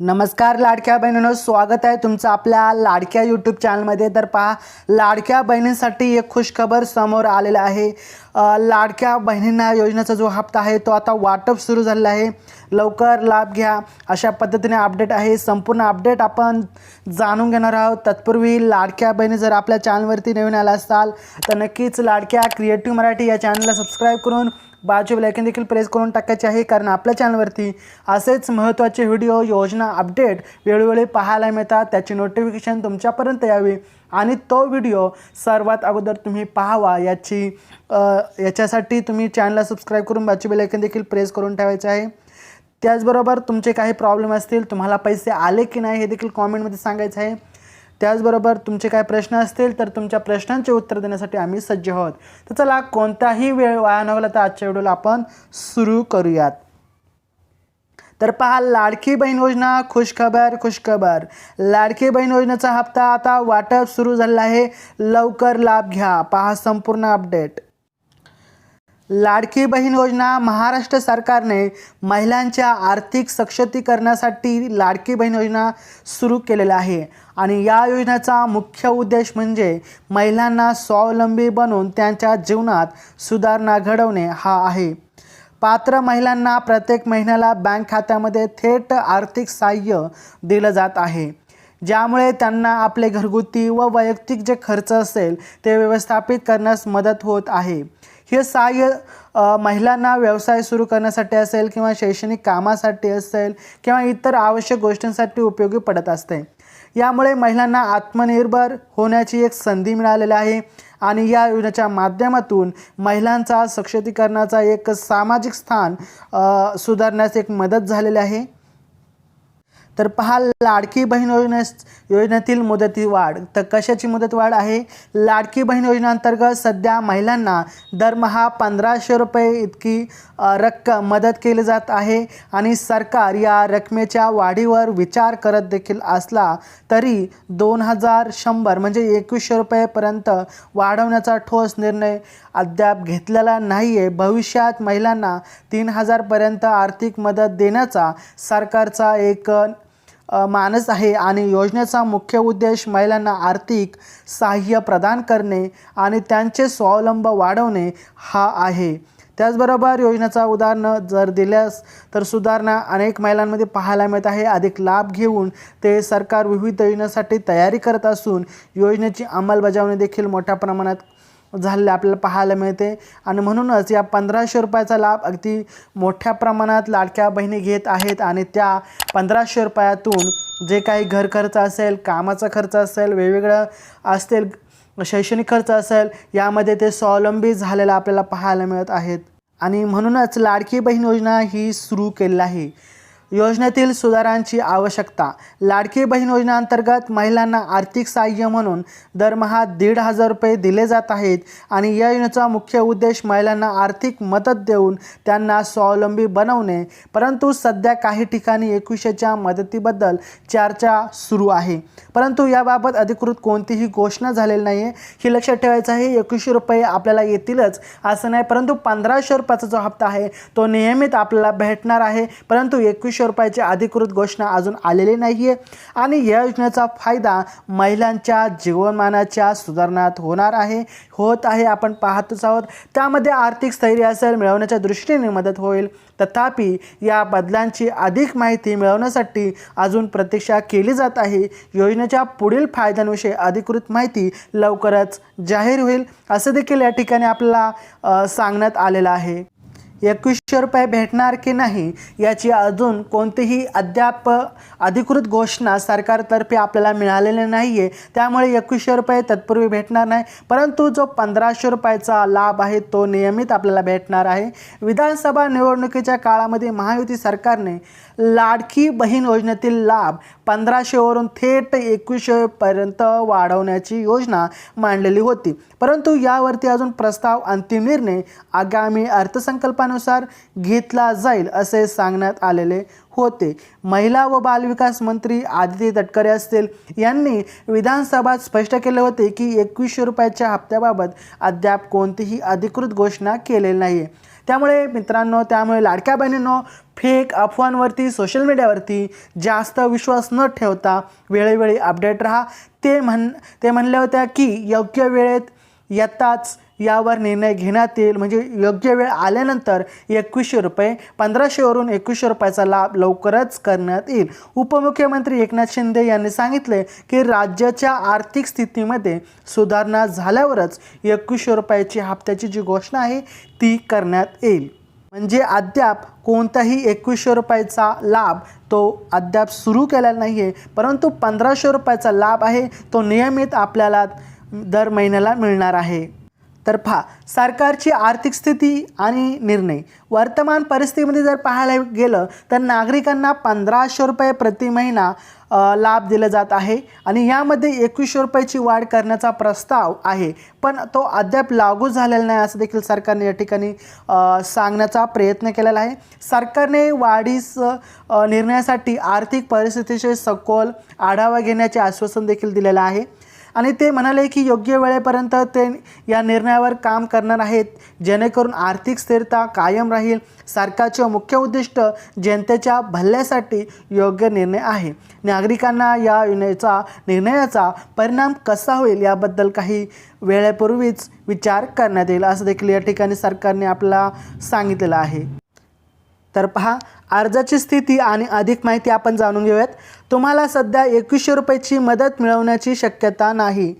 नमस्कार लाडक्या बहिणींनो, स्वागत आहे तुमचं आपल्या लाडक्या यूट्यूब चॅनलमध्ये। तर पहा, लाडक्या बहिणींसाठी एक खुशखबर समोर आलेला आहे। लाडक्या बहिणींना योजनेचा जो हप्ता आहे तो आता वाटप सुरू झालेला आहे। लवकर लाभ घ्या अशा पद्धतीने अपडेट आहे। संपूर्ण अपडेट आपण जाणून घेणार आहोत। तत्पूर्वी लाडक्या बहिणी जर आपल्या चॅनलवरती नवीन आला असाल तर नक्कीच लाडक्या क्रिएटिव्ह मराठी या चॅनलला सबस्क्राईब करून बाजू बेल आयकॉन देखील प्रेस करून टाकायचे आहे, कारण आपल्या चॅनलवरती असेच महत्त्वाचे व्हिडिओ, योजना, अपडेट वेळोवेळी पाहायला मिळतात। त्याची नोटिफिकेशन तुमच्यापर्यंत यावी आणि तो व्हिडिओ सर्वात अगोदर तुम्ही पाहावा याच्यासाठी तुम्ही चॅनलला सबस्क्राईब करून बाजू बेल आयकॉन देखील प्रेस करून ठेवायचे आहे। त्याचबरोबर तुमचे काही प्रॉब्लेम असतील, तुम्हाला पैसे आले की नाही हे देखील कॉमेंटमध्ये सांगायचं आहे। त्याचबरोबर तुमचे काय प्रश्न असतील तर तुमच्या प्रश्नांचे उत्तर देण्यासाठी आम्ही सज्ज आहोत। तर चला, कोणताही वेळ वाया न घालवता आजच्या व्हिडिओला आपण सुरू करूयात। तर पहा, लाडकी बहीण योजना, खुशखबर। लाडकी बहीण योजनेचा हप्ता आता वाटप सुरू झालेला आहे। लवकर लाभ घ्या, पहा संपूर्ण अपडेट। लाडकी बहीण योजना महाराष्ट्र सरकारने महिलांच्या आर्थिक सक्षमीकरणासाठी लाडकी बहीण योजना सुरू केलेली आहे आणि या योजनेचा मुख्य उद्देश म्हणजे महिलांना स्वावलंबी बनवून त्यांच्या जीवनात सुधारणा घडवणे हा आहे। पात्र महिलांना प्रत्येक महिन्याला बँक खात्यामध्ये थेट आर्थिक सहाय्य दिलं जात आहे, ज्यामुळे त्यांना आपले घरगुती व वैयक्तिक जे खर्च असेल ते व्यवस्थापित करण्यास मदत होत आहे। हे सहाय्य महिलांना व्यवसाय सुरू करण्यासाठी असेल किंवा शैक्षणिक कामासाठी असेल किंवा इतर आवश्यक गोष्टींसाठी उपयोगी पडत असते। यामुळे महिलांना आत्मनिर्भर होण्याची एक संधी मिळालेली आहे आणि या योजनेच्या माध्यमातून महिलांचा सक्षमीकरणाचा एक सामाजिक स्थान सुधारण्यास एक मदत झालेली आहे। तर पहा, लाडकी बहीण योजनेतील मुदतीवाढ। तर कशाची मुदतवाढ आहे? लाडकी बहीण योजनेअंतर्गत सध्या महिलांना दरमहा 1500 रुपये इतकी रक्कम मदत केली जात आहे आणि सरकार या रकमेच्या वाढीवर विचार करत देखील असला तरी 2100 म्हणजे 2100 रुपयेपर्यंत वाढवण्याचा ठोस निर्णय अद्याप घेतलेला नाही आहे। भविष्यात महिलांना 3000 पर्यंत आर्थिक मदत देण्याचा सरकारचा एक मानस आहे आणि योजनेचा मुख्य उद्देश महिलांना आर्थिक सहाय्य प्रदान करणे आणि त्यांचे स्वावलंब वाढवणे हा आहे। त्याचबरोबर योजनेचा उदाहरण जर दिल्यास तर सुधारणा अनेक महिलांमध्ये पाहायला मिळत आहे। अधिक लाभ घेऊन ते सरकार विविध योजनेसाठी तयारी करत असून योजनेची अंमलबजावणी देखील मोठ्या प्रमाणात झालेले आपल्याला पाहायला मिळते आणि म्हणूनच या 1500 रुपयाचा लाभ अगदी मोठ्या प्रमाणात लाडक्या बहिणी घेत आहेत आणि त्या 1500 रुपयातून जे काही घर खर्च असेल, कामाचा खर्च असेल, वेगवेगळं असतील, शैक्षणिक खर्च असेल, यामध्ये ते स्वावलंबी झालेला आपल्याला पाहायला मिळत आहेत आणि म्हणूनच लाडकी बहीण योजना ही सुरू केलेली आहे। योजनेतील सुधारांची आवश्यकता। लाडकी बहीण योजनेअंतर्गत महिलांना आर्थिक सहाय्य म्हणून दरमहा 1500 रुपये दिले जात आहेत आणि या योजनेचा मुख्य उद्देश महिलांना आर्थिक मदत देऊन त्यांना स्वावलंबी बनवणे। परंतु सध्या काही ठिकाणी 2100च्या मदतीबद्दल चर्चा सुरू आहे, परंतु याबाबत अधिकृत कोणतीही घोषणा झालेली नाही आहे। हे लक्षात ठेवायचं आहे, 2100 रुपये आपल्याला येतीलच असं नाही, परंतु 1500 रुपयाचा जो हप्ता आहे तो नियमित आपल्याला भेटणार आहे, परंतु 2100 रुपयाची अधिकृत घोषणा अजून आलेली नाही आहे आणि या योजनेचा फायदा महिलांच्या जीवनमानाच्या सुधारणात होत आहे आपण पाहतच आहोत। त्यामध्ये आर्थिक स्थैर्य असेल मिळवण्याच्या दृष्टीने मदत होईल। तथापि या बदलांची अधिक माहिती मिळवण्यासाठी अजून प्रतीक्षा केली जात आहे। योजनेच्या पुढील फायद्यांविषयी अधिकृत माहिती लवकरच जाहीर होईल असं देखील या ठिकाणी आपल्याला सांगण्यात आलेलं आहे। 2100 रुपये भेटणार की नाही याची अजून कोणतीही अद्याप अधिकृत घोषणा सरकारतर्फे आपल्याला मिळालेली नाही आहे, त्यामुळे 2100 रुपये तत्पूर्वी भेटणार नाही, परंतु जो 1500 रुपयाचा लाभ आहे तो नियमित आपल्याला भेटणार आहे। विधानसभा निवडणुकीच्या काळामध्ये महायुती सरकारने लाडकी बहीण योजनेतील लाभ 1500 वरून थेट 2100 पर्यंत वाढवण्याची योजना मांडलेली होती, परंतु यावरती अजून प्रस्ताव अंतिम निर्णय आगामी अर्थसंकल्पानुसार घेतला जाईल असे सांगण्यात आलेले होते। महिला व बालविकास मंत्री आदिती तटकरे असतील यांनी विधानसभेत स्पष्ट केले होते की 2100 रुपयाच्या हप्त्याबाबत अद्याप कोणतीही अधिकृत घोषणा केलेली नाही। त्यामुळे मित्रांनो, लाडक्या बहिणींनो, फेक अफवांवरती सोशल मीडियावरती जास्त विश्वास न ठेवता वेळोवेळी अपडेट राहा। ते म्हणले होते की योग्य वेळेत येताच यावर निर्णय घेण्यात येईल, म्हणजे योग्य वेळ आल्यानंतर 2100 रुपये 1500 वरून 2100 रुपयाचा लाभ लवकरच करण्यात येईल। उपमुख्यमंत्री एकनाथ शिंदे यांनी सांगितले की राज्याच्या आर्थिक स्थितीमध्ये सुधारणा झाल्यावरच 2100 रुपयाची हप्त्याची जी घोषणा आहे ती करण्यात येईल। म्हणजे अद्याप कोणताही 2100 रुपयाचा लाभ तो अद्याप सुरू केलेला नाही आहे, परंतु 1500 रुपयाचा लाभ आहे तो नियमित आपल्याला दर महिन्याला मिळणार आहे। तर पहा, सरकारची आर्थिक स्थिती आणि निर्णय। वर्तमान परिस्थितीमध्ये जर पाहायला गेलं तर नागरिकांना 1500 रुपये प्रति महिना लाभ दिला जात आहे आणि यामध्ये 2100 रुपयाची वाढ करण्याचा प्रस्ताव आहे, पण तो अद्याप लागू झालेला नाही असं देखील सरकारने या ठिकाणी सांगण्याचा प्रयत्न केलेला आहे। सरकारने वाढीस निर्णयासाठी आर्थिक परिस्थितीचे सखोल आढावा घेण्याचे आश्वासन देखील दिलेलं आहे आणि ते म्हणाले की योग्य वेळेपर्यंत ते या निर्णयावर काम करणार आहेत, जेणेकरून आर्थिक स्थिरता कायम राहील। सरकारचे मुख्य उद्दिष्ट जनतेच्या भल्यासाठी योग्य निर्णय आहे। नागरिकांना या निर्णयाचा परिणाम कसा होईल याबद्दल काही वेळेपूर्वीच विचार करण्यात येईल असं देखील या ठिकाणी सरकारने आपल्याला सांगितलेलं आहे। तर पहा, अर्जाची स्थिती आणि अधिक माहिती आपण जाणून घेऊयात। तुम्हाला सध्या 2100 रुपयाची मदत मिळवण्याची शक्यता नाही,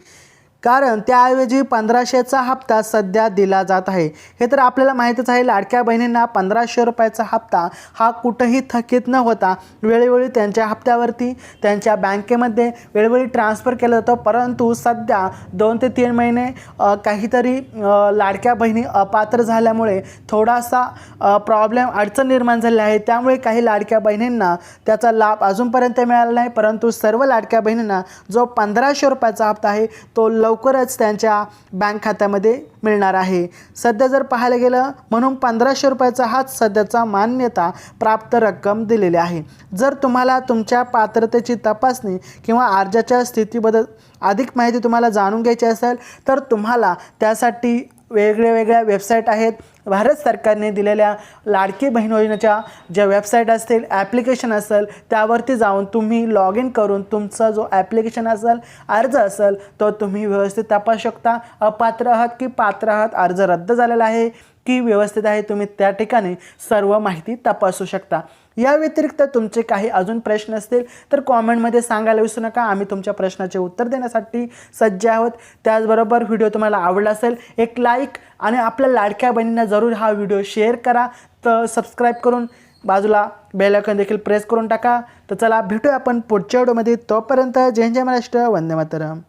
कारण त्याऐवजी 1500चा हप्ता सध्या दिला जात आहे। हे तर आपल्याला माहीतच आहे, लाडक्या बहिणींना 1500 रुपयाचा हप्ता हा कुठेही थकीत न होता वेळोवेळी त्यांच्या हप्त्यावरती त्यांच्या बँकेमध्ये वेळोवेळी ट्रान्सफर केलं जातं, परंतु सध्या 2 ते 3 महिने काहीतरी लाडक्या बहिणी अपात्र झाल्यामुळे थोडासा अडचण निर्माण झाली आहे। त्यामुळे काही लाडक्या बहिणींना त्याचा लाभ अजूनपर्यंत मिळाला नाही, परंतु सर्व लाडक्या बहिणींना जो 1500 रुपयाचा हप्ता आहे तो लवकरच त्यांच्या बँक खात्यामध्ये मिळणार आहे। सध्या जर पाहायला गेलं म्हणून 1500 रुपयाचा हाच सध्याचा मान्यता प्राप्त रक्कम दिलेली आहे। जर तुम्हाला तुमच्या पात्रतेची तपासणी किंवा अर्जाच्या स्थितीबद्दल अधिक माहिती तुम्हाला जाणून घ्यायची असेल तर तुम्हाला त्यासाठी वेगवेगळ्या वेबसाईट आहेत। भारत सरकारने दिलेल्या लाडकी बहीण योजनेच्या ज्या वेबसाईट असतील, ॲप्लिकेशन असेल, त्यावरती जाऊन तुम्ही लॉग इन करून तुमचा जो ॲप्लिकेशन असेल, अर्ज असेल तो तुम्ही व्यवस्थित तपासू शकता। अपात्र आहात की पात्र आहात, अर्ज रद्द झालेला आहे की व्यवस्थित आहे, तुम्ही त्या ठिकाणी सर्व माहिती तपासू शकता। या व्यतिरिक्त तुमचे काही अजून प्रश्न असतील तर कॉमेंटमध्ये सांगायला विसरू नका, आम्ही तुमच्या प्रश्नाचे उत्तर देण्यासाठी सज्ज आहोत। त्याचबरोबर व्हिडिओ तुम्हाला आवडला असेल एक लाईक आणि आपल्या लाडक्या बहिणींना जरूर हा व्हिडिओ शेअर करा, तर सबस्क्राईब करून बाजूला बेल आयकॉन देखील प्रेस करून टाका। तर चला भेटूया आपण पुढच्या व्हिडिओमध्ये, तोपर्यंत जय जय महाराष्ट्र, वंदे मातरम।